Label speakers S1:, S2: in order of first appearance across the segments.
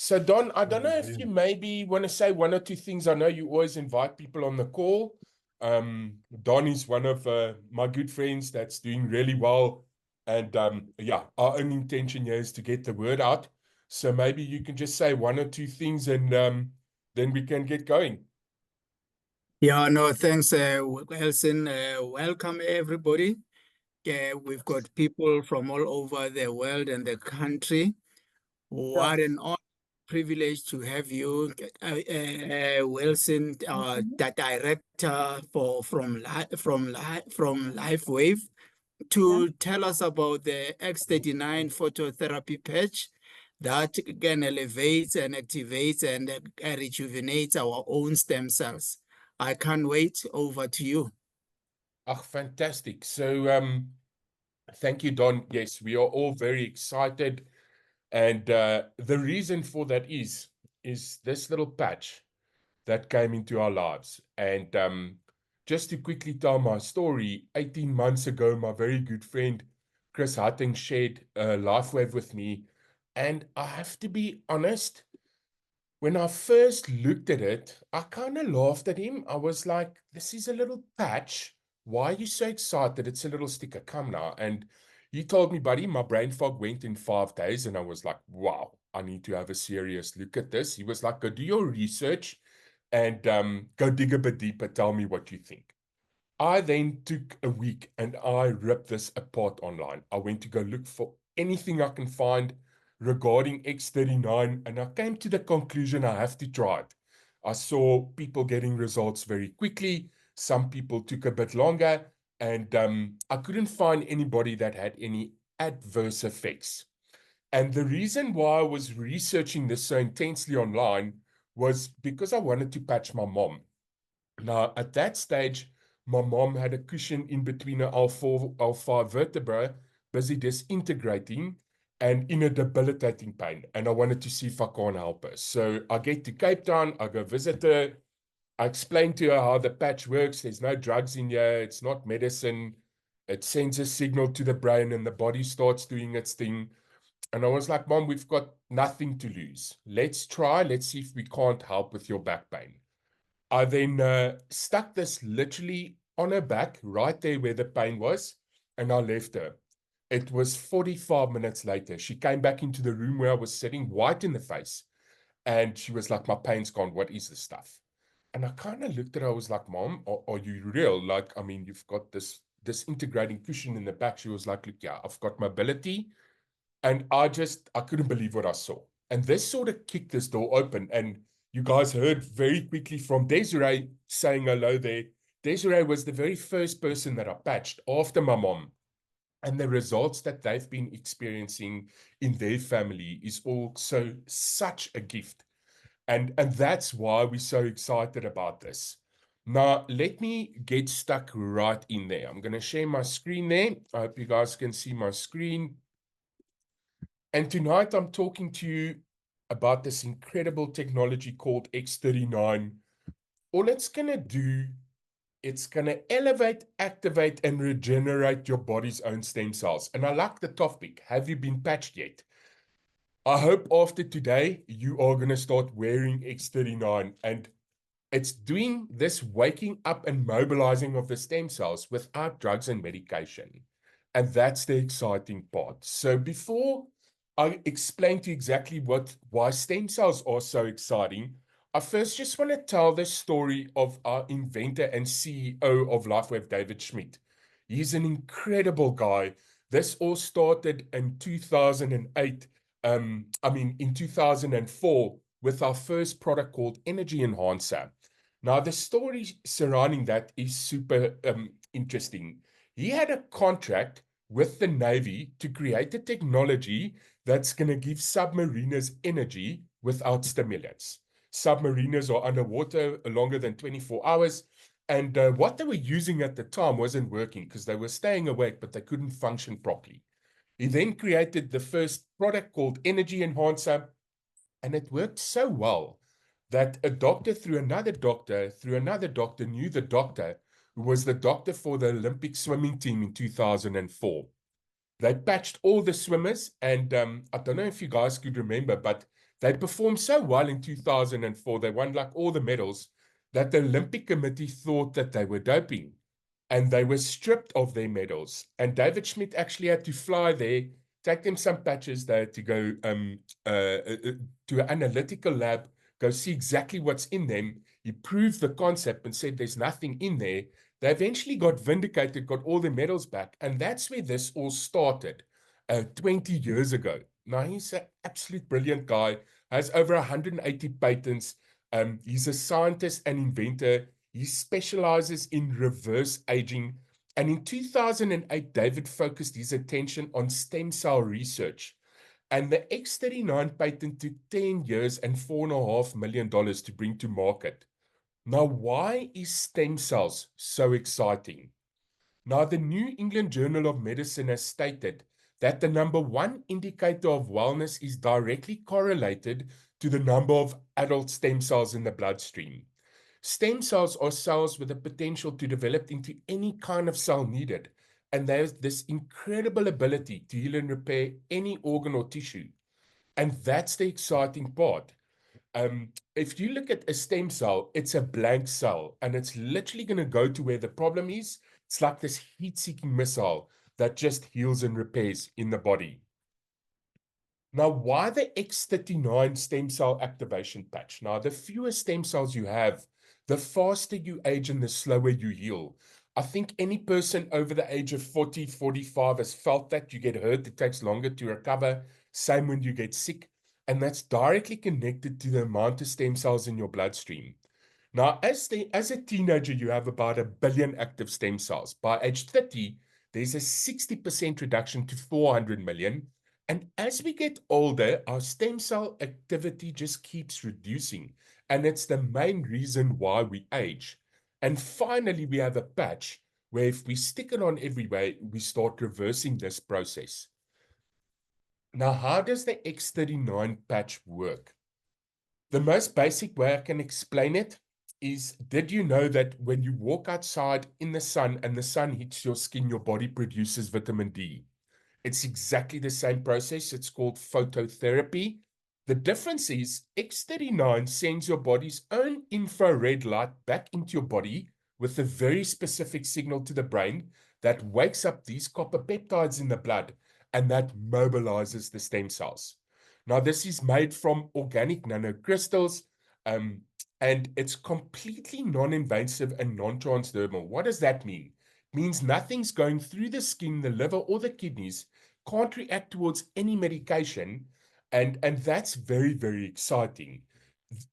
S1: So Don, I don't know if you maybe want to say one or two things. I know you always invite people on the call. Don is one of my good friends that's doing really well. And yeah, our only intention here is to get the word out. So maybe you can just say one or two things and then we can get going.
S2: Yeah, no, thanks, Wilson. Welcome, everybody. We've got people from all over the world and the country. What an honor, privilege to have you, Wilson, the director from LifeWave, to tell us about the X39 phototherapy patch that can elevate and activate and rejuvenate our own stem cells. I can't wait. Over to you.
S1: Ah, fantastic. So thank you, Don. Yes, we are all very excited. And the reason for that is this little patch that came into our lives. And just to quickly tell my story, 18 months ago, my very good friend Chris Hutting shared LifeWave with me. And I have to be honest, when I first looked at it, I kind of laughed at him. I was like, this is a little patch. Why are you so excited? It's a little sticker. Come now. And he told me, buddy, my brain fog went in 5 days. And I was like, wow, I need to have a serious look at this. He was like, go do your research and go dig a bit deeper. Tell me what you think. I then took a week and I ripped this apart online. I went to go look for anything I can find regarding X39, and I came to the conclusion I have to try it. I saw people getting results very quickly. Some people took a bit longer, and I couldn't find anybody that had any adverse effects. And the reason why I was researching this so intensely online was because I wanted to patch my mom. Now, at that stage, my mom had a cushion in between her L4, L5 vertebra, busy disintegrating and in a debilitating pain. And I wanted to see if I can't help her. So I get to Cape Town, I go visit her. I explain to her how the patch works. There's no drugs in here. It's not medicine. It sends a signal to the brain and the body starts doing its thing. And I was like, Mom, we've got nothing to lose. Let's try. Let's see if we can't help with your back pain. I then stuck this literally on her back, right there where the pain was, and I left her. It was 45 minutes later. She came back into the room where I was sitting, white in the face, and she was like, my pain's gone. What is this stuff? And I kind of looked at her. I was like, Mom, are you real? Like, I mean, you've got this integrating cushion in the back. She was like, look, yeah, I've got mobility. And I couldn't believe what I saw. And this sort of kicked this door open. And you guys heard very quickly from Desiree saying hello there. Desiree was the very first person that I patched after my mom. And the results that they've been experiencing in their family is also such a gift. And that's why we're so excited about this. Now, let me get stuck right in there. I'm going to share my screen there. I hope you guys can see my screen. And tonight I'm talking to you about this incredible technology called X39. All it's going to do, it's going to elevate, activate, and regenerate your body's own stem cells. And I like the topic. Have you been patched yet? I hope after today, you are going to start wearing X39. And it's doing this waking up and mobilizing of the stem cells without drugs and medication. And that's the exciting part. So before I explain to you exactly why stem cells are so exciting, I first just want to tell the story of our inventor and CEO of LifeWave, David Schmidt. He's an incredible guy. This all started in 2008. In 2004 with our first product called Energy Enhancer. Now, the story surrounding that is super interesting. He had a contract with the Navy to create a technology that's going to give submariners energy without stimulants. Submariners are underwater longer than 24 hours. And what they were using at the time wasn't working because they were staying awake, but they couldn't function properly. He then created the first product called Energy Enhancer, and it worked so well that a doctor through another doctor knew the doctor who was the doctor for the Olympic swimming team in 2004. They patched all the swimmers, and I don't know if you guys could remember, but They performed so well in 2004, they won like all the medals, that the Olympic Committee thought that they were doping and they were stripped of their medals. And David Schmidt actually had to fly there, take them some patches. They had to go to an analytical lab, go see exactly what's in them. He proved the concept and said there's nothing in there. They eventually got vindicated, got all their medals back. And that's where this all started 20 years ago. Now, he's an absolute brilliant guy, has over 180 patents. He's a scientist and inventor. He specializes in reverse aging. And in 2008, David focused his attention on stem cell research. And the X39 patent took 10 years and $4.5 million to bring to market. Now, why is stem cells so exciting? Now, the New England Journal of Medicine has stated that the number one indicator of wellness is directly correlated to the number of adult stem cells in the bloodstream. Stem cells are cells with the potential to develop into any kind of cell needed, and there's this incredible ability to heal and repair any organ or tissue. And that's the exciting part. If you look at a stem cell, it's a blank cell, and it's literally going to go to where the problem is. It's like this heat-seeking missile that just heals and repairs in the body. Now, why the X39 stem cell activation patch? Now, the fewer stem cells you have, the faster you age and the slower you heal. I think any person over the age of 40, 45 has felt that. You get hurt, it takes longer to recover. Same when you get sick. And that's directly connected to the amount of stem cells in your bloodstream. Now, as a teenager, you have about 1 billion active stem cells. By age 30, there's a 60% reduction to 400 million. And as we get older, our stem cell activity just keeps reducing. And it's the main reason why we age. And finally, we have a patch where if we stick it on everywhere, we start reversing this process. Now, how does the X39 patch work? The most basic way I can explain it is, did you know that when you walk outside in the sun and the sun hits your skin, your body produces vitamin D? It's exactly the same process. It's called phototherapy. The difference is X39 sends your body's own infrared light back into your body with a very specific signal to the brain that wakes up these copper peptides in the blood, and that mobilizes the stem cells. Now, this is made from organic nanocrystals, and it's completely non-invasive and non-transdermal. What does that mean? It means nothing's going through the skin, the liver, or the kidneys, can't react towards any medication, and that's very, very exciting.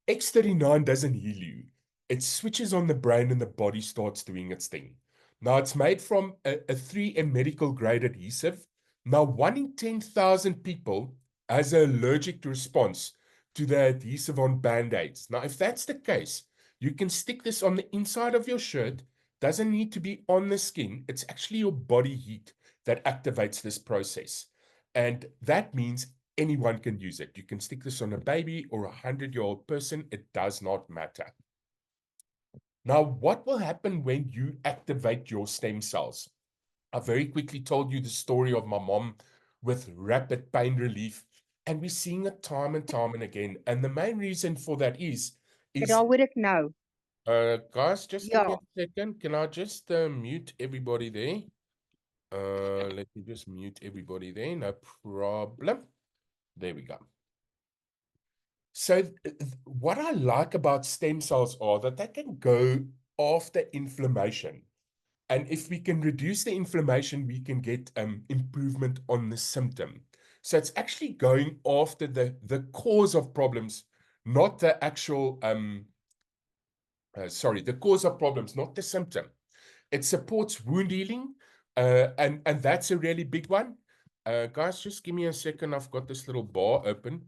S1: X39 doesn't heal you. It switches on the brain and the body starts doing its thing. Now, it's made from a 3M medical grade adhesive. Now, 1 in 10,000 people has an allergic response to the adhesive on Band-Aids. Now, if that's the case, you can stick this on the inside of your shirt. Doesn't need to be on the skin. It's actually your body heat that activates this process. And that means anyone can use it. You can stick this on a baby or a 100-year-old person. It does not matter. Now, what will happen when you activate your stem cells? I very quickly told you the story of my mom with rapid pain relief, and we're seeing it time and time and again. And the main reason for that is
S3: Daar hoor ek nou.
S1: guys, just give me
S3: Ja.
S1: a second. Can I just mute everybody there? Let me just mute everybody there. No problem. There we go. So what I like about stem cells are that they can go after inflammation. And if we can reduce the inflammation, we can get improvement on the symptom. So it's actually going after the cause of problems, not the actual, the cause of problems, not the symptom. It supports wound healing, and that's a really big one. Guys, just give me a second. I've got this little bar open.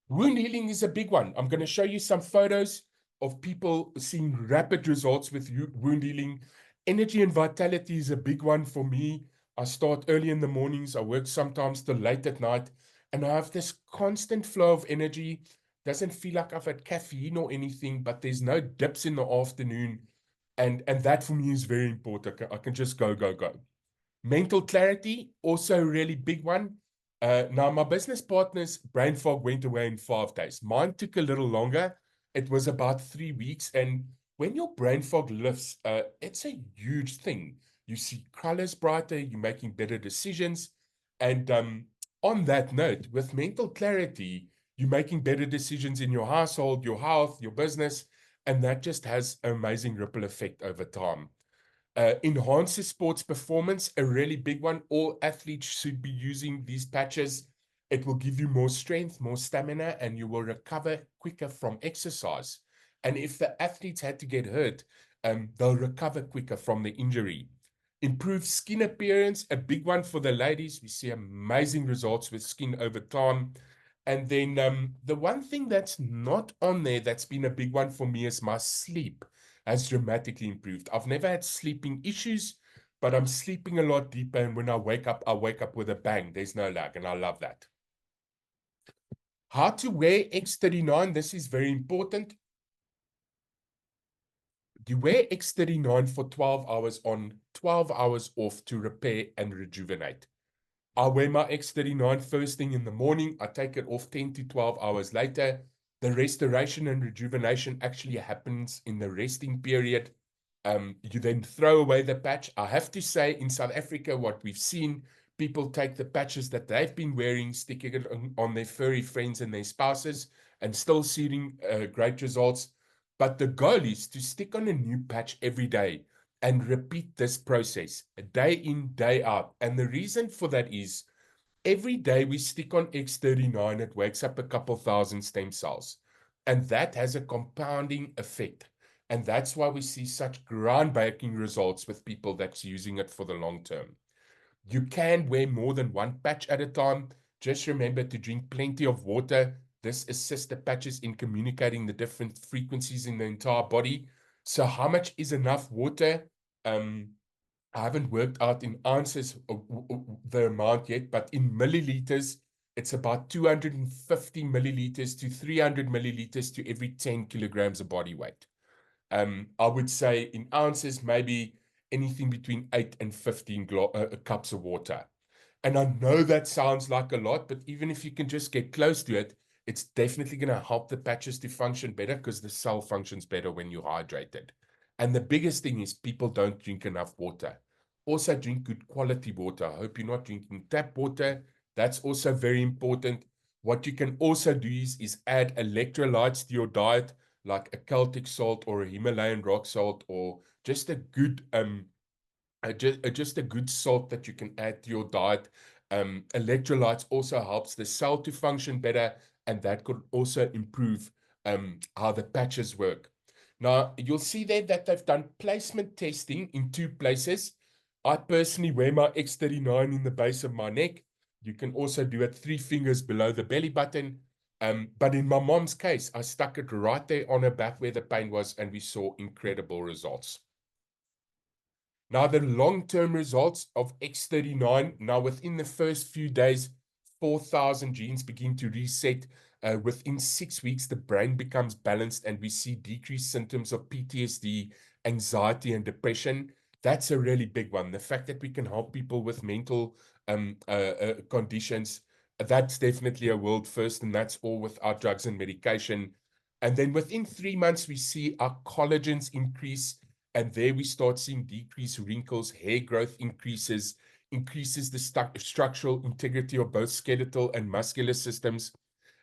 S1: Wound healing is a big one. I'm going to show you some photos of people seeing rapid results with wound healing. Energy and vitality is a big one for me. I start early in the mornings. I work sometimes till late at night, and I have this constant flow of energy. Doesn't feel like I've had caffeine or anything, but there's no dips in the afternoon. And that for me is very important. I can just go. Mental clarity, also a really big one. Now, my business partner's brain fog went away in 5 days. Mine took a little longer. It was about 3 weeks. And when your brain fog lifts, it's a huge thing. You see colors brighter, you're making better decisions. And on that note, with mental clarity, you're making better decisions in your household, your health, your business. And that just has an amazing ripple effect over time. Enhances sports performance, a really big one. All athletes should be using these patches. It will give you more strength, more stamina, and you will recover quicker from exercise. And if the athletes had to get hurt, they'll recover quicker from the injury. Improve skin appearance, a big one for the ladies. We see amazing results with skin over time. And then the one thing that's not on there that's been a big one for me is my sleep has dramatically improved. I've never had sleeping issues, but I'm sleeping a lot deeper. And when I wake up with a bang. There's no lag, and I love that. How to wear X39. This is very important. You wear X39 for 12 hours on, 12 hours off to repair and rejuvenate. I wear my X39 first thing in the morning. I take it off 10 to 12 hours later. The restoration and rejuvenation actually happens in the resting period. You then throw away the patch. I have to say, in South Africa, what we've seen, people take the patches that they've been wearing, sticking it on their furry friends and their spouses, and still seeing great results. But the goal is to stick on a new patch every day and repeat this process day in, day out. And the reason for that is every day we stick on X39, it wakes up a couple thousand stem cells. And that has a compounding effect. And that's why we see such groundbreaking results with people that's using it for the long term. You can wear more than one patch at a time. Just remember to drink plenty of water. This assists the patches in communicating the different frequencies in the entire body. So how much is enough water? I haven't worked out in ounces the amount yet, but in milliliters, it's about 250 milliliters to 300 milliliters to every 10 kilograms of body weight. I would say in ounces, maybe anything between 8 and 15 cups of water. And I know that sounds like a lot, but even if you can just get close to it, it's definitely going to help the patches to function better because the cell functions better when you're hydrated. And the biggest thing is people don't drink enough water. Also, drink good quality water. I hope you're not drinking tap water. That's also very important. What you can also do is add electrolytes to your diet, like a Celtic salt or a Himalayan rock salt, or just a good just a good salt that you can add to your diet. Electrolytes also helps the cell to function better, and that could also improve how the patches work. Now, you'll see there that they've done placement testing in 2 places. I personally wear my X39 in the base of my neck. You can also do it 3 fingers below the belly button. But in my mom's case, I stuck it right there on her back where the pain was, and we saw incredible results. Now, the long-term results of X39, now within the first few days, 4,000 genes begin to reset. Within 6 weeks, the brain becomes balanced and we see decreased symptoms of PTSD, anxiety, and depression. That's a really big one. The fact that we can help people with mental conditions, that's definitely a world first, and that's all without drugs and medication. And then within 3 months, we see our collagens increase, and there we start seeing decreased wrinkles, hair growth increases the structural integrity of both skeletal and muscular systems.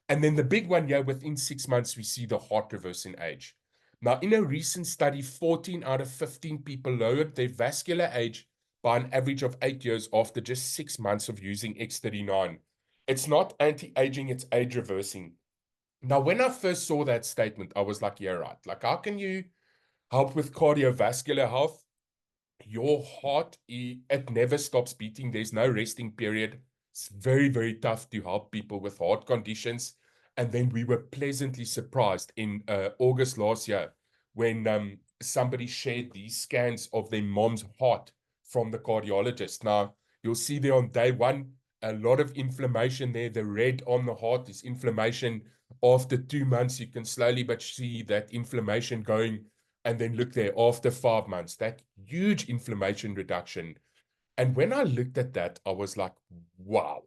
S1: And then the big one here, within 6 months, we see the heart reverse in age. Now, in a recent study, 14 out of 15 people lowered their vascular age by an average of 8 years after just 6 months of using X39. It's not anti-aging, it's age reversing. Now, when I first saw that statement, I was like, yeah, right. Like, how can you help with cardiovascular health? Your heart, it never stops beating. There's no resting period. It's very, very tough to help people with heart conditions. And then we were pleasantly surprised in August last year when somebody shared these scans of their mom's heart from the cardiologist. Now, you'll see there on day one, a lot of inflammation there. The red on the heart is inflammation. After 2 months, you can slowly but see that inflammation going. And then look there, after 5 months, that huge inflammation reduction. And when I looked at that, I was like, wow,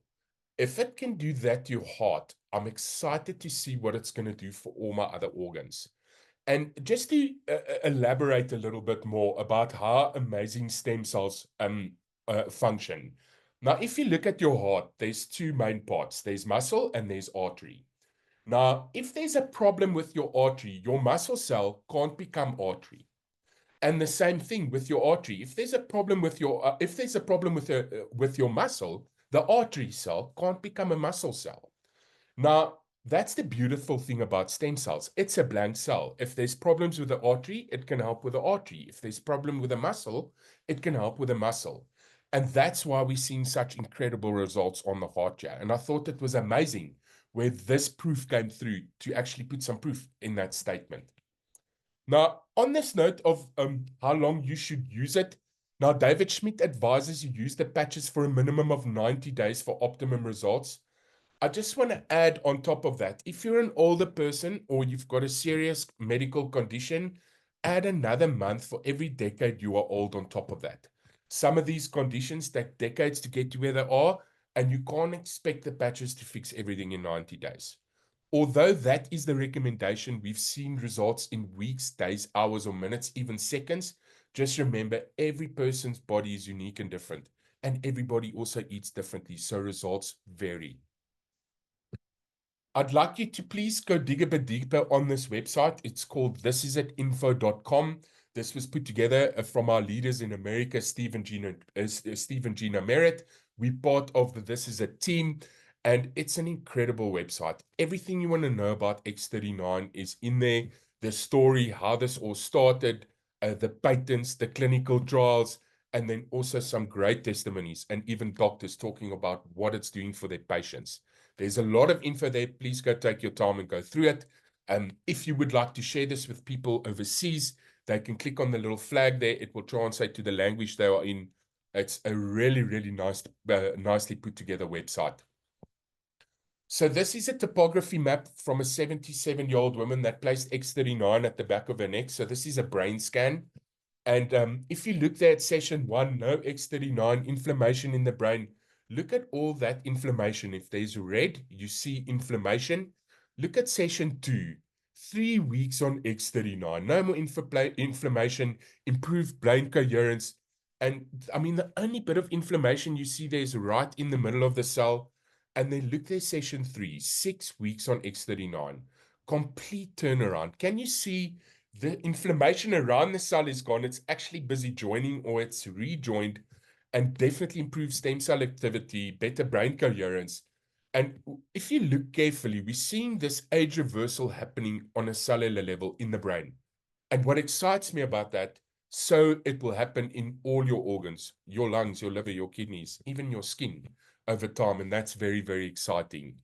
S1: If it can do that to your heart, I'm excited to see what it's going to do for all my other organs. And just to elaborate a little bit more about how amazing stem cells function. Now, if you look at your heart, there's two main parts. There's muscle and there's artery. Now, if there's a problem with your artery, your muscle cell can't become artery. And the same thing with your artery. If there's a problem with your muscle, the artery cell can't become a muscle cell. Now, that's the beautiful thing about stem cells. It's a blank cell. If there's problems with the artery, it can help with the artery. If there's problem with a muscle, it can help with a muscle. And that's why we're seeing such incredible results on the heart here. And I thought it was amazing where this proof came through to actually put some proof in that statement. Now, on this note of how long you should use it, now David Schmidt advises you use the patches for a minimum of 90 days for optimum results. I just want to add on top of that, if you're an older person or you've got a serious medical condition, add another month for every decade you are old on top of that. Some of these conditions take decades to get to where they are, and you can't expect the patches to fix everything in 90 days. Although that is the recommendation, we've seen results in weeks, days, hours, or minutes, even seconds. Just remember, every person's body is unique and different, and everybody also eats differently, so results vary. I'd like you to please go dig a bit deeper on this website. It's called thisisit.info.com. This was put together from our leaders in America, Steve and Gina Merritt. We're part of the This Is It team, and it's an incredible website. Everything you want to know about X39 is in there. The story, how this all started, the patents, the clinical trials, and then also some great testimonies and even doctors talking about what it's doing for their patients. There's a lot of info there. Please go take your time and go through it. If you would like to share this with people overseas, they can click on the little flag there. It will translate to the language they are in. It's a really, really nicely put together website. So this is a topography map from a 77-year-old woman that placed X39 at the back of her neck. So this is a brain scan. And if you look there at session 1, no X39, inflammation in the brain, look at all that inflammation. If there's red, you see inflammation. Look at session 2, 3 weeks on X39, no more inflammation, improved brain coherence. And I mean, the only bit of inflammation you see there is right in the middle of the cell. And then look there, session 3, 6 weeks on X39, complete turnaround. Can you see the inflammation around the cell is gone? It's actually busy joining, or it's rejoined, and definitely improves stem cell activity, better brain coherence. And if you look carefully, we're seeing this age reversal happening on a cellular level in the brain. And what excites me about that, so it will happen in all your organs, your lungs, your liver, your kidneys, even your skin over time. And that's very, very exciting.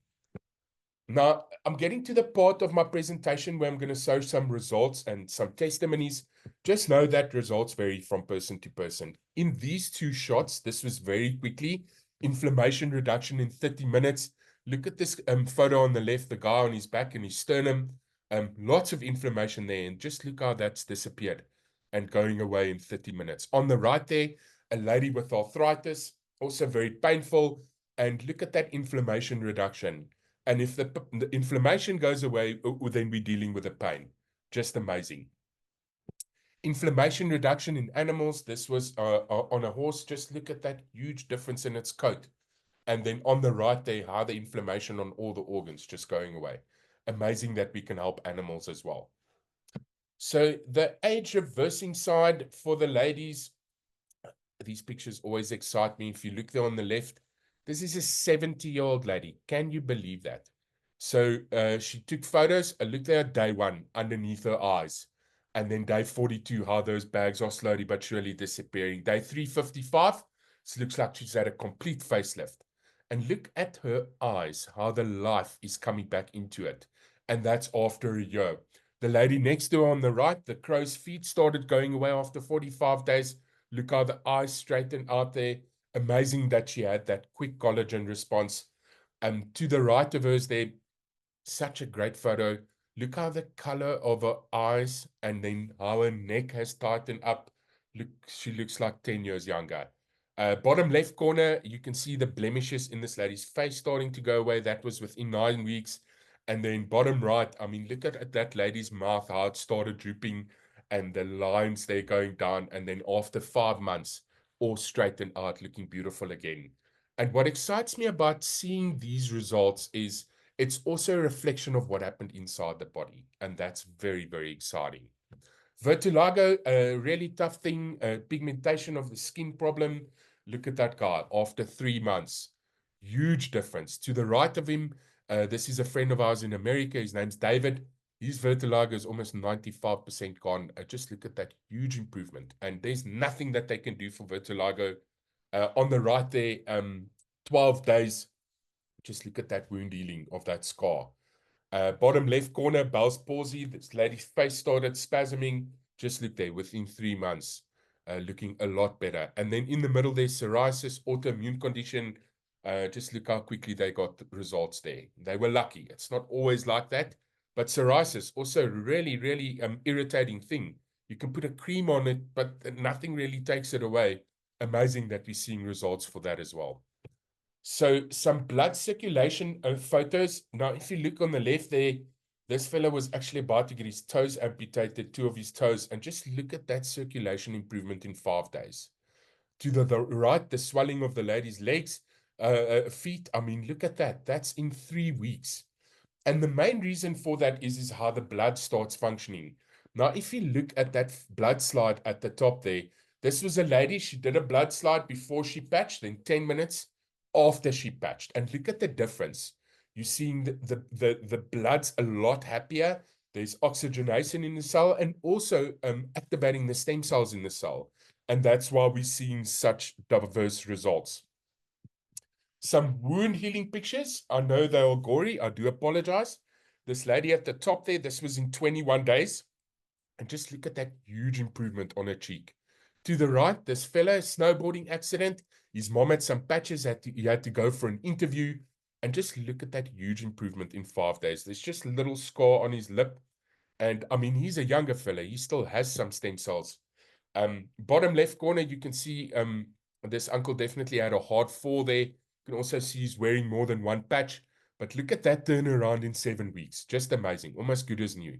S1: Now, I'm getting to the part of my presentation where I'm going to show some results and some testimonies. Just know that results vary from person to person. In these two shots, this was very quickly. Inflammation reduction in 30 minutes. Look at this photo on the left, the guy on his back and his sternum. Lots of inflammation there. And just look how that's disappeared and going away in 30 minutes. On the right there, a lady with arthritis, also very painful. And look at that inflammation reduction. And if the inflammation goes away, then we're dealing with the pain. Just amazing. Inflammation reduction in animals. This was on a horse. Just look at that huge difference in its coat. And then on the right there, how the inflammation on all the organs just going away. Amazing that we can help animals as well. So the age reversing side for the ladies, these pictures always excite me. If you look there on the left, this is a 70-year-old lady. Can you believe that? So she took photos. Look there at day 1 underneath her eyes. And then day 42, how those bags are slowly but surely disappearing. Day 355, it looks like she's had a complete facelift. And look at her eyes, how the life is coming back into it. And that's after a year. The lady next to her on the right, the crow's feet started going away after 45 days. Look how the eyes straightened out there. Amazing that she had that quick collagen response. To the right of hers there, such a great photo. Look how the color of her eyes and then how her neck has tightened up. Look, she looks like 10 years younger. Bottom left corner, you can see the blemishes in this lady's face starting to go away. That was within 9 weeks. And then bottom right, I mean, look at that lady's mouth, how it started drooping and the lines there going down. And then after 5 months, all straightened out, looking beautiful again. And what excites me about seeing these results is it's also a reflection of what happened inside the body. And that's very, very exciting. Vitiligo, a really tough thing, pigmentation of the skin problem. Look at that guy after 3 months. Huge difference. To the right of him, this is a friend of ours in America. His name's David. His vitiligo is almost 95% gone. Just look at that huge improvement. And there's nothing that they can do for vitiligo. On the right there, 12 days. Just look at that wound healing of that scar. Bottom left corner, Bell's palsy. This lady's face started spasming. Just look there, within 3 months, looking a lot better. And then in the middle, there's psoriasis, autoimmune condition. Just look how quickly they got the results there. They were lucky. It's not always like that. But psoriasis, also really, really irritating thing. You can put a cream on it, but nothing really takes it away. Amazing that we're seeing results for that as well. So some blood circulation photos. Now, if you look on the left there, this fellow was actually about to get his toes amputated, 2 of his toes, and just look at that circulation improvement in 5 days. To the right, the swelling of the lady's legs, feet. I mean, look at that. That's in 3 weeks. And the main reason for that is how the blood starts functioning. Now, if you look at that blood slide at the top there, this was a lady, she did a blood slide before she patched, then 10 minutes after she patched. And look at the difference. You're seeing the blood's a lot happier. There's oxygenation in the cell and also activating the stem cells in the cell. And that's why we're seeing such diverse results. Some wound healing pictures. I know they are gory. I do apologize. This lady at the top there, this was in 21 days. And just look at that huge improvement on her cheek. To the right, this fellow, snowboarding accident. His mom had some patches, he had to go for an interview. And just look at that huge improvement in 5 days. There's just a little scar on his lip. And I mean, he's a younger fella. He still has some stem cells. Bottom left corner, you can see this uncle definitely had a hard fall there. You can also see he's wearing more than one patch. But look at that turnaround in 7 weeks. Just amazing. Almost good as new.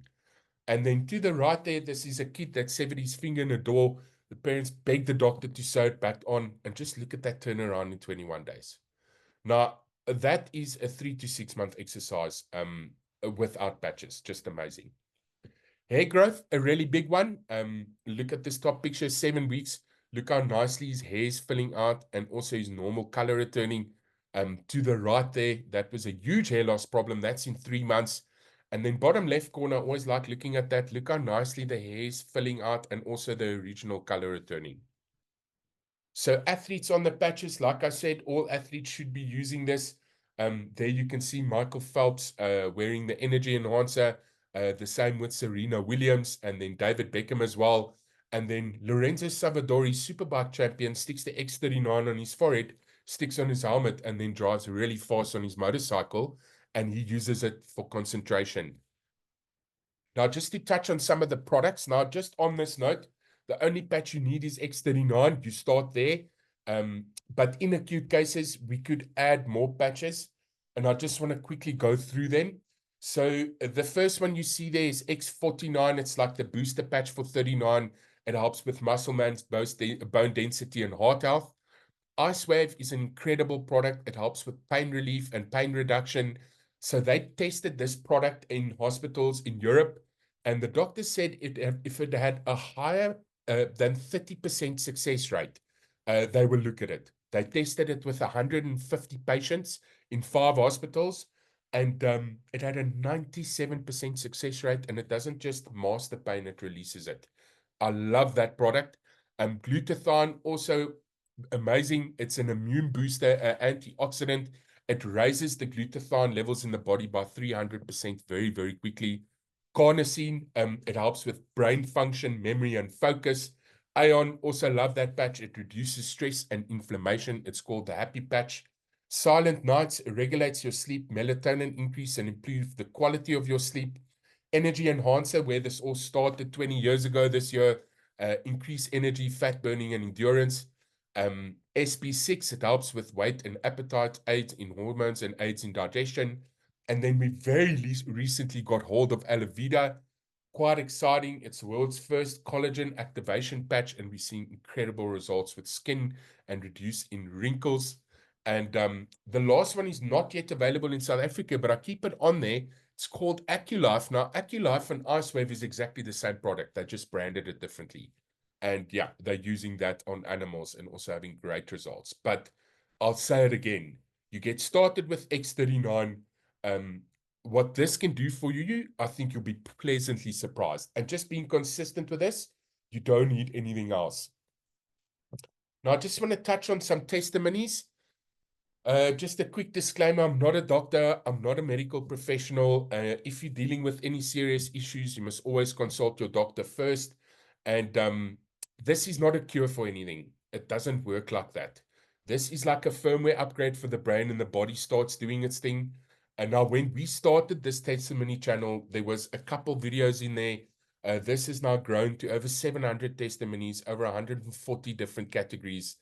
S1: And then to the right there, this is a kid that severed his finger in a door. The parents begged the doctor to sew it back on. And just look at that turnaround in 21 days. Now, that is a 3 to 6 month exercise without patches. Just amazing. Hair growth, a really big one. Look at this top picture, 7 weeks. Look how nicely his hair is filling out and also his normal color returning. To the right there, that was a huge hair loss problem. That's in 3 months. And then bottom left corner, always like looking at that. Look how nicely the hair is filling out and also the original color returning. So athletes on the patches, like I said, all athletes should be using this. There you can see Michael Phelps wearing the energy enhancer. The same with Serena Williams and then David Beckham as well. And then Lorenzo Savadori, Superbike champion, sticks the X39 on his forehead, sticks on his helmet, and then drives really fast on his motorcycle. And he uses it for concentration. Now, just to touch on some of the products. Now, just on this note, the only patch you need is X39. You start there. But in acute cases, we could add more patches. And I just want to quickly go through them. So the first one you see there is X49. It's like the booster patch for 39. It helps with muscle mass, bone density, and heart health. IceWave is an incredible product. It helps with pain relief and pain reduction. So they tested this product in hospitals in Europe, and the doctor said if it had a higher than 30% success rate, they will look at it. They tested it with 150 patients in 5 hospitals, and it had a 97% success rate, and it doesn't just mask the pain, it releases it. I love that product. Glutathione, also amazing. It's an immune booster, antioxidant. It raises the glutathione levels in the body by 300% very, very quickly. Carnosine, it helps with brain function, memory, and focus. Ion, also love that patch. It reduces stress and inflammation. It's called the Happy Patch. Silent Nights, it regulates your sleep, melatonin increase, and improve the quality of your sleep. Energy Enhancer, where this all started 20 years ago this year, increase energy, fat burning, and endurance. SB6, it helps with weight and appetite, aids in hormones and aids in digestion. And then we very recently got hold of aloe vera. Quite exciting. It's the world's first collagen activation patch, and we're seeing incredible results with skin and reduce in wrinkles. And the last one is not yet available in South Africa, but I keep it on there. It's called AccuLife. Now, AccuLife and IceWave is exactly the same product. They just branded it differently. And yeah, they're using that on animals and also having great results. But I'll say it again. You get started with X39. What this can do for you, I think you'll be pleasantly surprised. And just being consistent with this, you don't need anything else. Now, I just want to touch on some testimonies. Just a quick disclaimer, I'm not a doctor, I'm not a medical professional. If you're dealing with any serious issues, you must always consult your doctor first. And this is not a cure for anything. It doesn't work like that. This is like a firmware upgrade for the brain, and the body starts doing its thing. And now when we started this testimony channel, there was a couple videos in there. This has now grown to over 700 testimonies, over 140 different categories.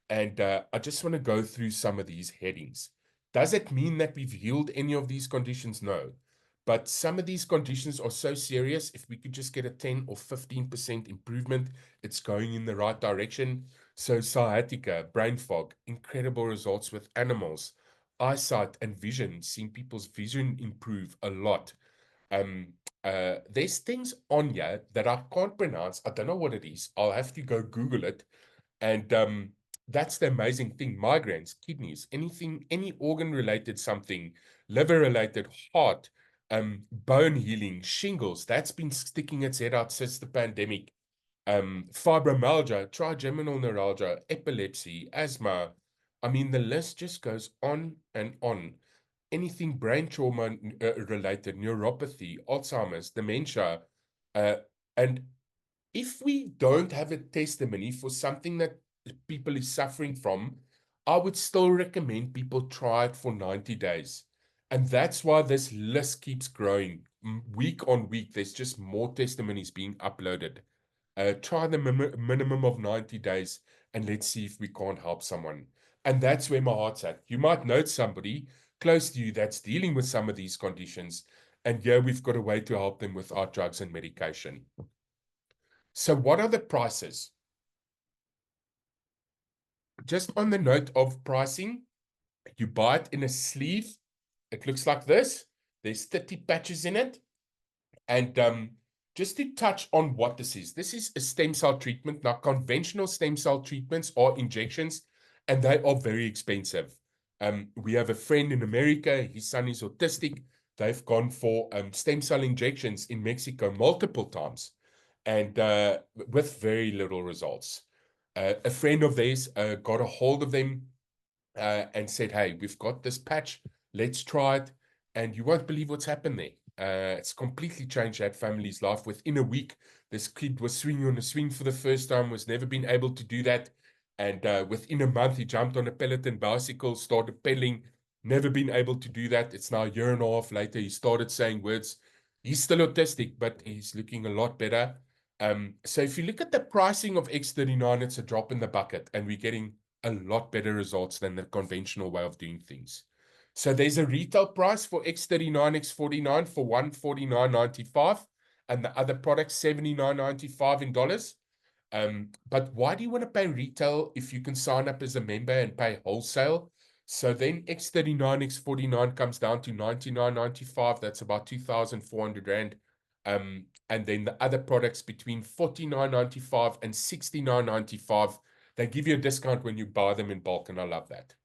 S1: And I just want to go through some of these headings. Does it mean that we've healed any of these conditions? No. But some of these conditions are so serious, if we could just get a 10 or 15% improvement, it's going in the right direction. So sciatica, brain fog, incredible results with animals, eyesight and vision, seeing people's vision improve a lot. There's things on here that I can't pronounce. I don't know what it is. I'll have to go Google it. And that's the amazing thing. Migraines, kidneys, anything, any organ related something, liver related, heart, bone healing, shingles, that's been sticking its head out since the pandemic. Fibromyalgia, trigeminal neuralgia, epilepsy, asthma. I mean, the list just goes on and on. Anything brain trauma related, neuropathy, Alzheimer's, dementia. And if we don't have a testimony for something that people is suffering from, I would still recommend people try it for 90 days. And that's why this list keeps growing. Week on week, there's just more testimonies being uploaded. Try the minimum of 90 days, and let's see if we can't help someone. And that's where my heart's at. You might know somebody close to you that's dealing with some of these conditions, and yeah, we've got a way to help them with our drugs and medication. So what are the prices? Just on the note of pricing, you buy it in a sleeve. It looks like this. There's 30 patches in it. And just to touch on what this is a stem cell treatment. Now, conventional stem cell treatments are injections, and they are very expensive. We have a friend in America. His son is autistic. They've gone for stem cell injections in Mexico multiple times, and with very little results. A friend of theirs got a hold of them and said, "Hey, we've got this patch. Let's try it." And you won't believe what's happened there. It's completely changed that family's life. Within a week, this kid was swinging on a swing for the first time, was never been able to do that. And within a month, he jumped on a Peloton bicycle, started pedaling, never been able to do that. It's now a year and a half later. He started saying words. He's still autistic, but he's looking a lot better. So if you look at the pricing of X39, it's a drop in the bucket, and we're getting a lot better results than the conventional way of doing things. So there's a retail price for X39, X49 for $149.95, and the other products $79.95 in dollars. But why do you want to pay retail if you can sign up as a member and pay wholesale? So then X39, X49 comes down to $99.95. That's about 2,400 Rand. And then the other products between $49.95 and $69.95, they give you a discount when you buy them in bulk, and I love that.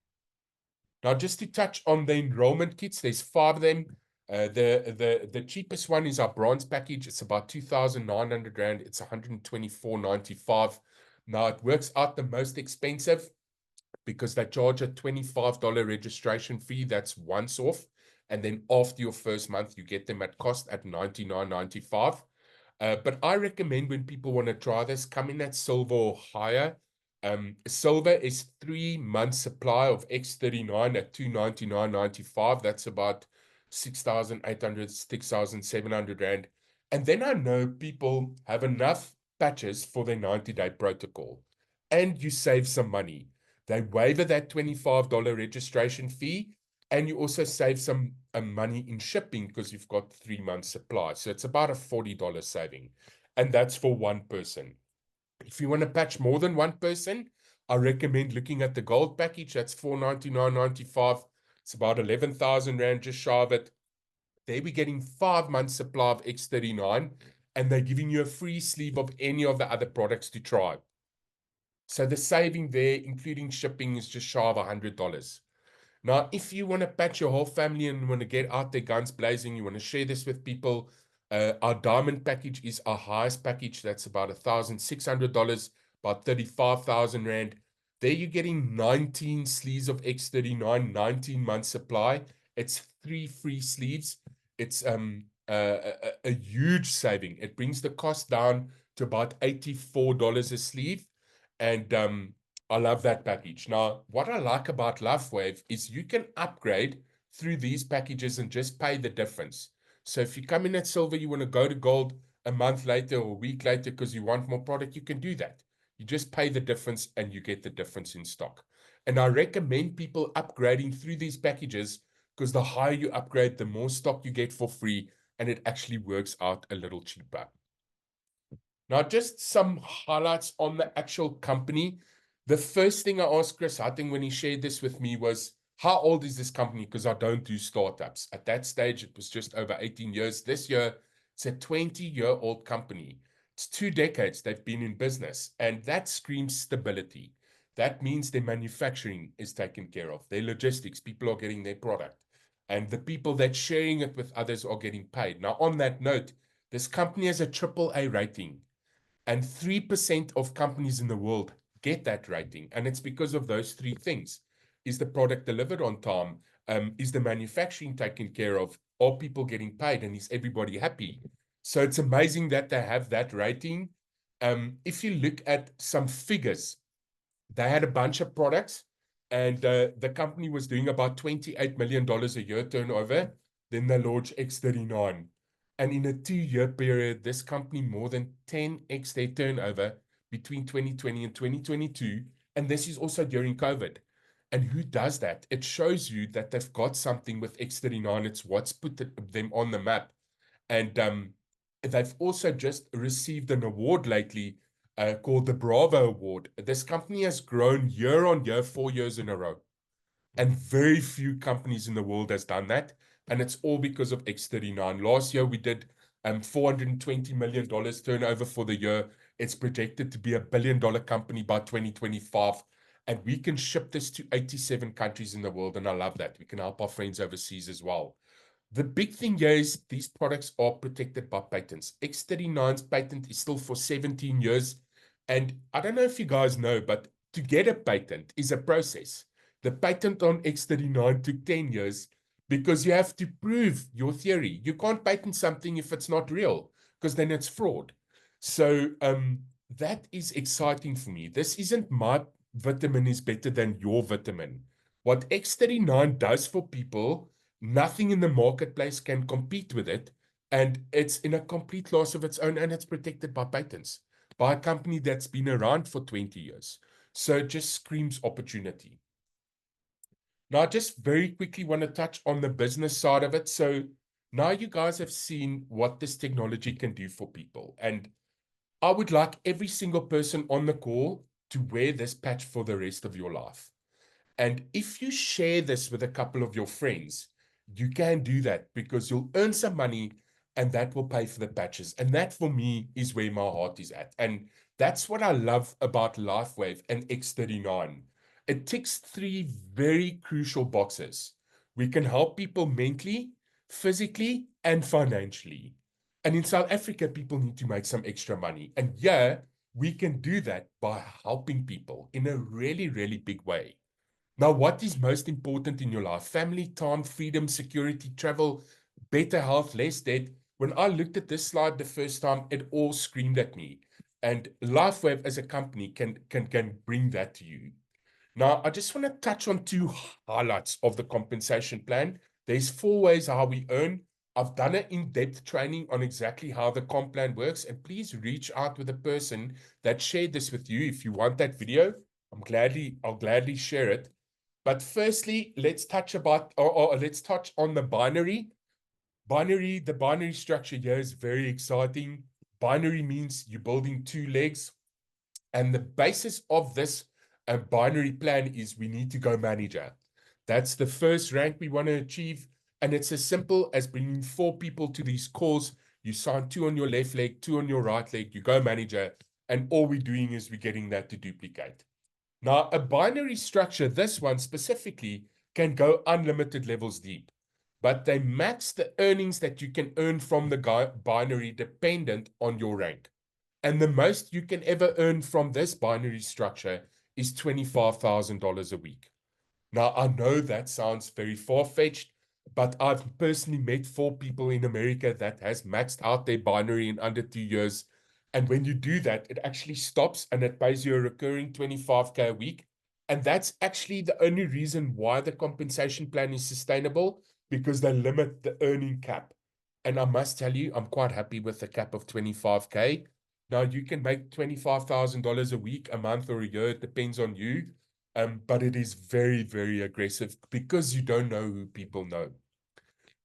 S1: Now, just to touch on the enrollment kits, there's 5 of them. The cheapest one is our bronze package. It's about 2,900 Rand. It's 124.95. Now, it works out the most expensive because they charge a $25 registration fee. That's once off. And then after your first month, you get them at cost at $99.95. But I recommend when people want to try this, come in at silver or higher. Silver is 3 months supply of X39 at $299.95. That's about 6,800, 6,700 Rand. And then I know people have enough patches for their 90-day protocol. and you save some money. They waiver that $25 registration fee, and you also save some money in shipping because you've got 3 months supply. So it's about a $40 saving, and that's for one person. If you want to patch more than one person, I recommend looking at the gold package. That's $499.95. It's about 11,000 Rand, just shy of it. They be getting 5 months supply of X39, and they're giving you a free sleeve of any of the other products to try. So the saving there, including shipping, is just shy of $100. Now, if you want to patch your whole family and want to get out there guns blazing, you want to share this with people, our diamond package is our highest package. That's about $1,600, about 35,000 Rand. There you're getting 19 sleeves of X39, 19 months supply. It's 3 free sleeves. It's a huge saving. It brings the cost down to about $84 a sleeve. And I love that package. Now, what I like about LoveWave is you can upgrade through these packages and just pay the difference. So if you come in at silver, you want to go to gold a month later or a week later because you want more product, you can do that. You just pay the difference and you get the difference in stock. And I recommend people upgrading through these packages because the higher you upgrade, the more stock you get for free, and it actually works out a little cheaper. Now, just some highlights on the actual company. The first thing I asked Chris Hutting when he shared this with me was, how old is this company? Because I don't do startups. At that stage, it was just over 18 years. This year, it's a 20-year-old company. It's 2 decades they've been in business, and that screams stability. That means their manufacturing is taken care of. Their logistics, people are getting their product, and the people that's sharing it with others are getting paid. Now, on that note, this company has a AAA rating. And 3% of companies in the world get that rating. And it's because of those 3 things. Is the product delivered on time? Is the manufacturing taken care of? Are people getting paid? And is everybody happy? So it's amazing that they have that rating. If you look at some figures, they had a bunch of products, and the company was doing about $28 million a year turnover. Then they launched X39. And in a 2-year period, this company more than 10x their turnover between 2020 and 2022. And this is also during COVID. And who does that? It shows you that they've got something with X39. It's what's put them on the map. And they've also just received an award lately called the Bravo Award. This company has grown year on year, 4 years in a row. And very few companies in the world has done that. And it's all because of X39. Last year, we did $420 million turnover for the year. It's projected to be a $1 billion company by 2025. And we can ship this to 87 countries in the world. And I love that. We can help our friends overseas as well. The big thing here is these products are protected by patents. X39's patent is still for 17 years. And I don't know if you guys know, but to get a patent is a process. The patent on X39 took 10 years because you have to prove your theory. You can't patent something if it's not real, because then it's fraud. So that is exciting for me. This isn't my vitamin is better than your vitamin. What X39 does for people, nothing in the marketplace can compete with it. And it's in a complete loss of its own, and it's protected by patents by a company that's been around for 20 years. So it just screams opportunity. Now, I just very quickly want to touch on the business side of it. So now you guys have seen what this technology can do for people. And I would like every single person on the call to wear this patch for the rest of your life. And if you share this with a couple of your friends, you can do that because you'll earn some money and that will pay for the patches. And that for me is where my heart is at. And that's what I love about LifeWave and X39. It ticks 3 very crucial boxes. We can help people mentally, physically, and financially. And in South Africa, people need to make some extra money. And yeah, we can do that by helping people in a really, really big way. Now, what is most important in your life? Family, time, freedom, security, travel, better health, less debt. When I looked at this slide the first time, it all screamed at me. And LifeWave as a company can bring that to you. Now, I just want to touch on 2 highlights of the compensation plan. There's 4 ways how we earn. I've done an in-depth training on exactly how the comp plan works, and please reach out with the person that shared this with you. If you want that video, I'll gladly share it. But firstly, let's touch on the binary. The binary structure here is very exciting. Binary means you're building two legs. And the basis of this binary plan is we need to go manager. That's the first rank we want to achieve. And it's as simple as bringing 4 people to these calls. You sign 2 on your left leg, 2 on your right leg, you go manager. And all we're doing is we're getting that to duplicate. Now, a binary structure, this one specifically, can go unlimited levels deep. But they max the earnings that you can earn from the binary dependent on your rank. And the most you can ever earn from this binary structure is $25,000 a week. Now, I know that sounds very far-fetched, but I've personally met 4 people in America that has maxed out their binary in under 2 years. And when you do that, it actually stops and it pays you a recurring 25K a week. And that's actually the only reason why the compensation plan is sustainable, because they limit the earning cap. And I must tell you, I'm quite happy with the cap of 25K. Now, you can make $25,000 a week, a month, or a year. It depends on you. But it is very, very aggressive because you don't know who people know.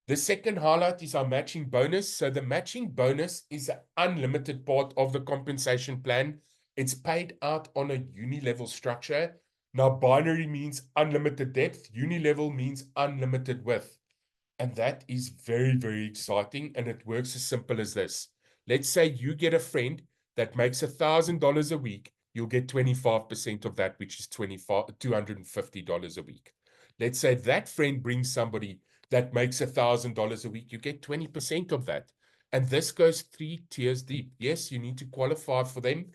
S1: The second highlight is our matching bonus. So the matching bonus is an unlimited part of the compensation plan. It's paid out on a uni-level structure. Now, binary means unlimited depth. Uni-level means unlimited width. And that is very, very exciting. And it works as simple as this. Let's say you get a friend that makes $1,000 a week. You'll get 25% of that, which is $250 a week. Let's say that friend brings somebody that makes $1,000 a week. You get 20% of that. And this goes 3 tiers deep. Yes, you need to qualify for them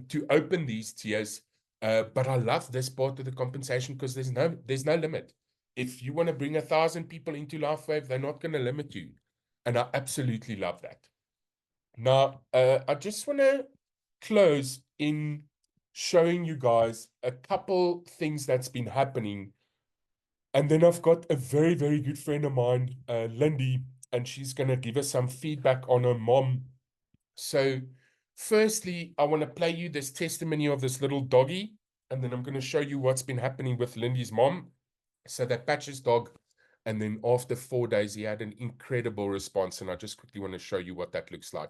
S1: to open these tiers. But I love this part of the compensation because there's no limit. If you want to bring 1,000 people into LifeWave, they're not going to limit you. And I absolutely love that. Now, I just want to close in showing you guys a couple things that's been happening. And then I've got a very, very good friend of mine, Lindi, and she's going to give us some feedback on her mom. So firstly, I want to play you this testimony of this little doggy, and then I'm going to show you what's been happening with Lindy's mom. So that Patch's dog, and then after 4 days, he had an incredible response. And I just quickly want to show you what that looks like.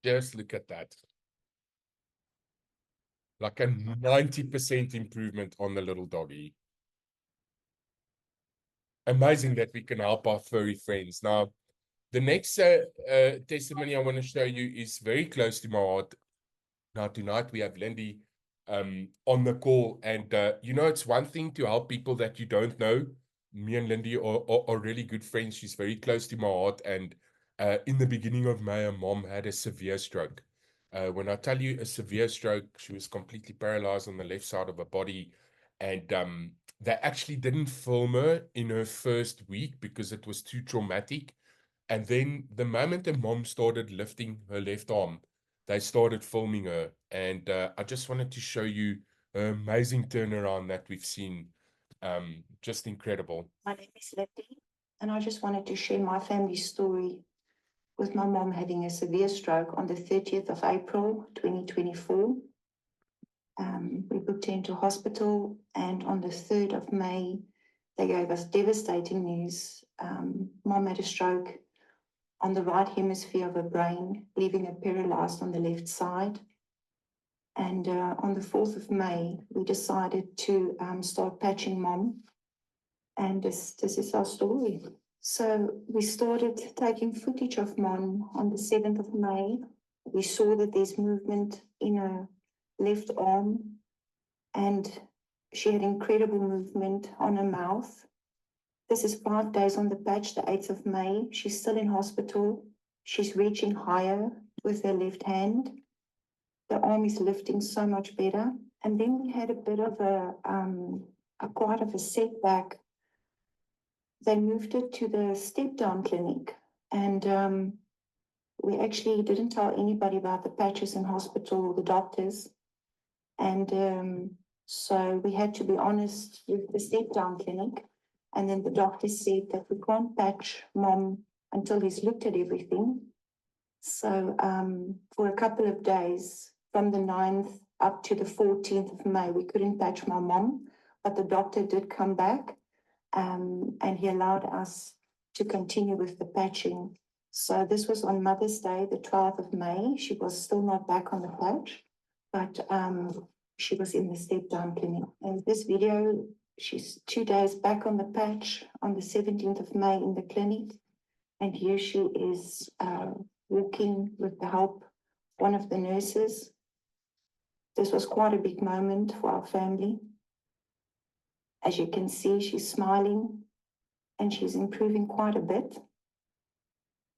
S1: Just look at that. Like a 90% improvement on the little doggy. Amazing that we can help our furry friends. Now, the next testimony I want to show you is very close to my heart. Now, tonight we have Lindi on the call. And, it's one thing to help people that you don't know. Me and Lindi are really good friends. She's very close to my heart. And in the beginning of May, her mom had a severe stroke. When I tell you a severe stroke, she was completely paralyzed on the left side of her body. And they actually didn't film her in her first week because it was too traumatic. And then the moment the mom started lifting her left arm, they started filming her. And I just wanted to show you an amazing turnaround that we've seen. Just incredible.
S3: My name is Lindi, and I just wanted to share my family story with my mom having a severe stroke on the 30th of April, 2024. We booked her into hospital, and on the 3rd of May, they gave us devastating news. Mom had a stroke on the right hemisphere of her brain, leaving her paralyzed on the left side. And on the 4th of May, we decided to start patching Mom. And this is our story. So we started taking footage of Mom on the 7th of May. We saw that there's movement in her left arm. and she had incredible movement on her mouth. This is 5 days on the patch, the 8th of May. She's still in hospital. She's reaching higher with her left hand. The arm is lifting so much better. And then we had a bit of quite of a setback. They moved her to the step-down clinic, and we actually didn't tell anybody about the patches in hospital or the doctors. And so we had to be honest with the step-down clinic. And then the doctor said that we can't patch Mom until he's looked at everything. So for a couple of days, from the 9th up to the 14th of May, we couldn't patch my mom, but the doctor did come back, and he allowed us to continue with the patching. So this was on Mother's Day, the 12th of May. She was still not back on the patch, but she was in the step-down clinic. And this video, she's 2 days back on the patch on the 17th of May in the clinic. And here she is walking with the help of one of the nurses. This was quite a big moment for our family. As you can see, she's smiling and she's improving quite a bit.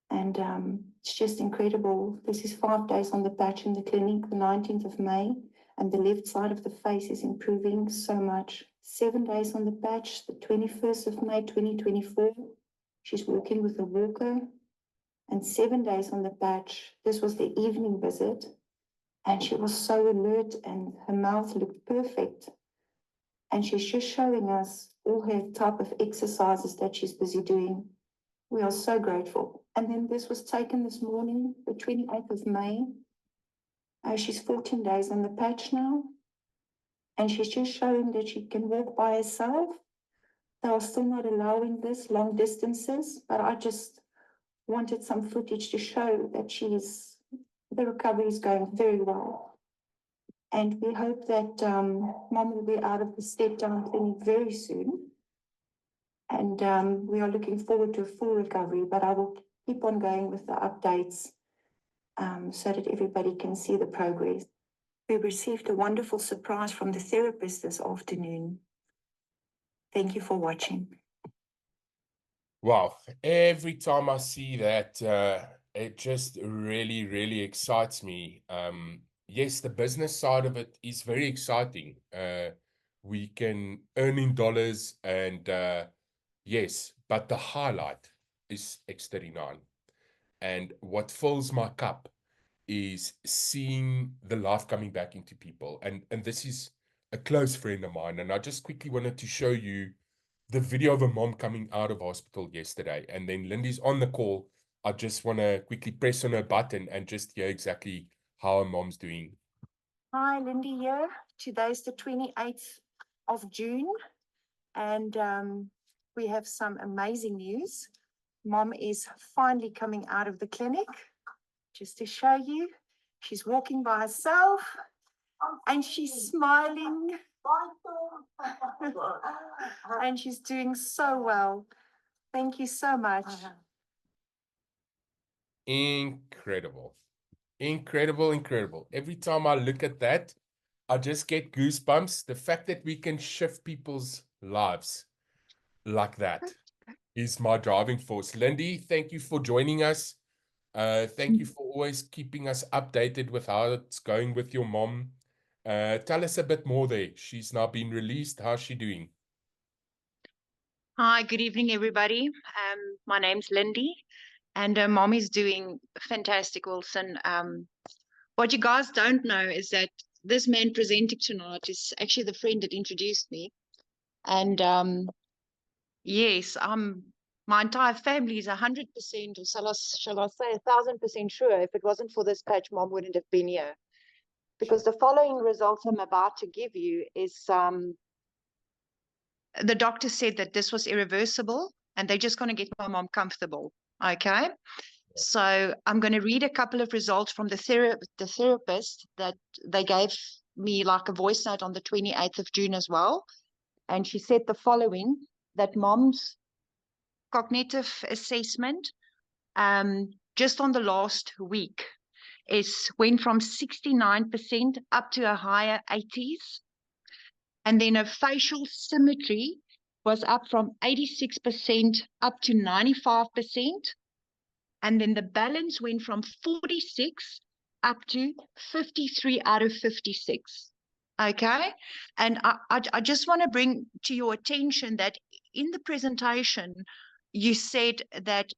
S3: And it's just incredible. This is 5 days on the patch in the clinic, the 19th of May, and the left side of the face is improving so much. 7 days on the patch, the 21st of May, 2024. She's walking with a walker. And 7 days on the patch, this was the evening visit. And she was so alert and her mouth looked perfect. And she's just showing us all her type of exercises that she's busy doing. We are so grateful. And then this was taken this morning, the 28th of May. She's 14 days on the patch now. And she's just showing that she can walk by herself. They are still not allowing this long distances, but I just wanted some footage to show that the recovery is going very well. And we hope that Mom will be out of the step-down clinic very soon. And we are looking forward to a full recovery, but I will keep on going with the updates so that everybody can see the progress. We received a wonderful surprise from the therapist this afternoon. Thank you for watching.
S1: Wow, every time I see that, it just really, really excites me. Yes, the business side of it is very exciting. We can earn in dollars and yes, but the highlight is X39. And what fills my cup is seeing the life coming back into people. And this is a close friend of mine. And I just quickly wanted to show you the video of a mom coming out of hospital yesterday. And then Lindy's on the call. I just want to quickly press on her button and just hear exactly how her mom's doing.
S3: Hi, Lindi here. Today's the 28th of June. And we have some amazing news. Mom is finally coming out of the clinic. Just to show you, she's walking by herself and she's smiling. And she's doing so well. Thank you so much.
S1: Incredible. Incredible, incredible. Every time I look at that, I just get goosebumps. The fact that we can shift people's lives like that is my driving force. Lindy, thank you for joining us. Thank you for always keeping us updated with how it's going with your mom. Tell us a bit more there. She's now been released. How's she doing?
S4: Hi, good evening, everybody. My name's Lindi, and Mom is doing fantastic, Wilson. What you guys don't know is that this man presenting tonight is actually the friend that introduced me. And yes, my entire family is 100%, or shall I say 1,000% sure, if it wasn't for this patch, Mom wouldn't have been here. Because the following results I'm about to give you is the doctor said that this was irreversible and they're just going to get my mom comfortable. Okay. So I'm going to read a couple of results from the therapist that they gave me, like a voice note on the 28th of June as well. And she said the following, that Mom's cognitive assessment just on the last week went from 69% up to a higher 80s. And then her facial symmetry was up from 86% up to 95%. And then the balance went from 46 up to 53 out of 56. Okay. And I just want to bring to your attention that in the presentation, you said that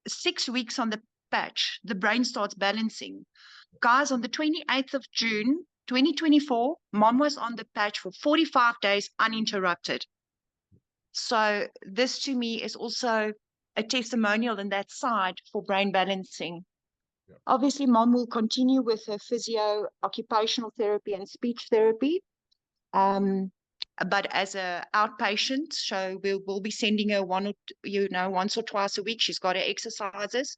S4: 6 weeks on the patch, the brain starts balancing. Guys, on the 28th of June, 2024, mom was on the patch for 45 days uninterrupted. So this to me is also a testimonial in that side for brain balancing.
S1: Yeah.
S4: Obviously, mom will continue with her physio, occupational therapy, and speech therapy. But as a outpatient, so we'll be sending her once or twice a week. She's got her exercises.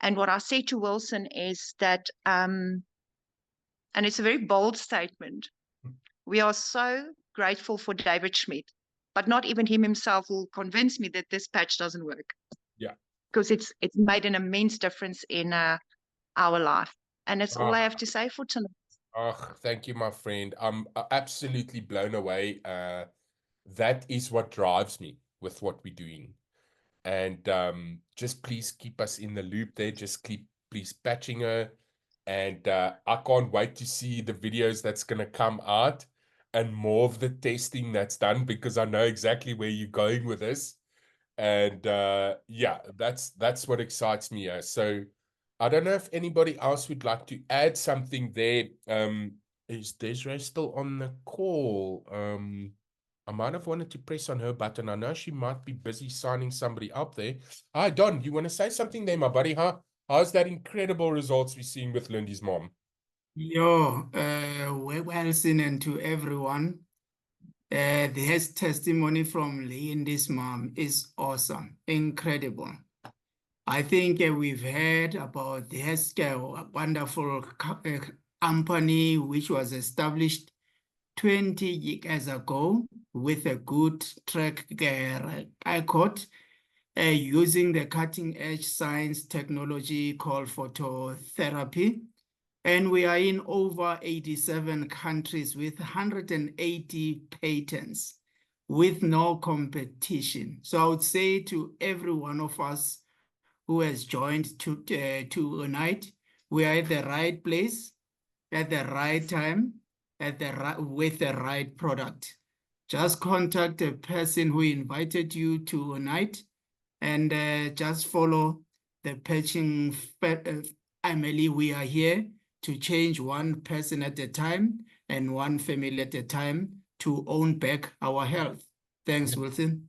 S4: And what I said to Wilson is that, and it's a very bold statement, we are so grateful for David Schmidt, but not even him himself will convince me that this patch doesn't work.
S1: Yeah.
S4: Because it's made an immense difference in our life. And that's all I have to say for tonight.
S1: Oh, thank you, my friend. I'm absolutely blown away. That is what drives me with what we're doing. And just please keep us in the loop there. Just please patching her. And I can't wait to see the videos that's going to come out and more of the testing that's done, because I know exactly where you're going with this. And yeah, that's what excites me. So I don't know if anybody else would like to add something there. Is Desiree still on the call? I might have wanted to press on her button. I know she might be busy signing somebody up there. Hi, Don, you want to say something there, my buddy? How's that incredible results we're seeing with Lindy's mom?
S2: Wilson, and to everyone. This testimony from Lindy's mom is awesome, incredible. I think we've heard about this wonderful company which was established 20 years ago with a good track record using the cutting-edge science technology called phototherapy. And we are in over 87 countries with 180 patents with no competition. So I would say to every one of us who has joined tonight, we are at the right place, at the right time, with the right product. Just contact the person who invited you tonight and just follow the patching family. We are here to change one person at a time and one family at a time to own back our health. Thanks, Wilson.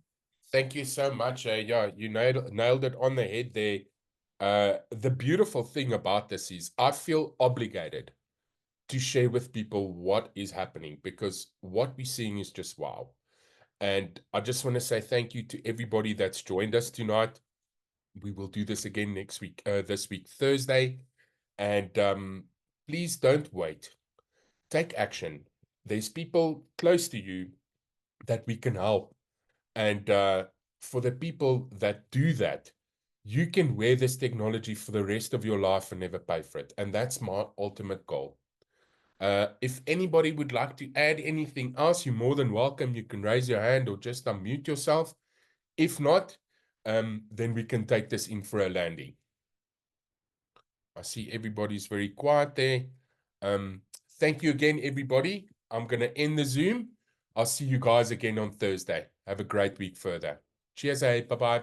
S1: Thank you so much. Yeah, you nailed it on the head there. The beautiful thing about this is I feel obligated to share with people what is happening, because what we're seeing is just wow. And I just want to say thank you to everybody that's joined us tonight. We will do this again next week, this week, Thursday. And please don't wait. Take action. There's people close to you that we can help. And for the people that do that, you can wear this technology for the rest of your life and never pay for it. And that's my ultimate goal. If anybody would like to add anything else, you're more than welcome. You can raise your hand or just unmute yourself. If not, then we can take this in for a landing. I see everybody's very quiet there. Thank you again, everybody. I'm going to end the Zoom. I'll see you guys again on Thursday. Have a great week further. Cheers, bye-bye.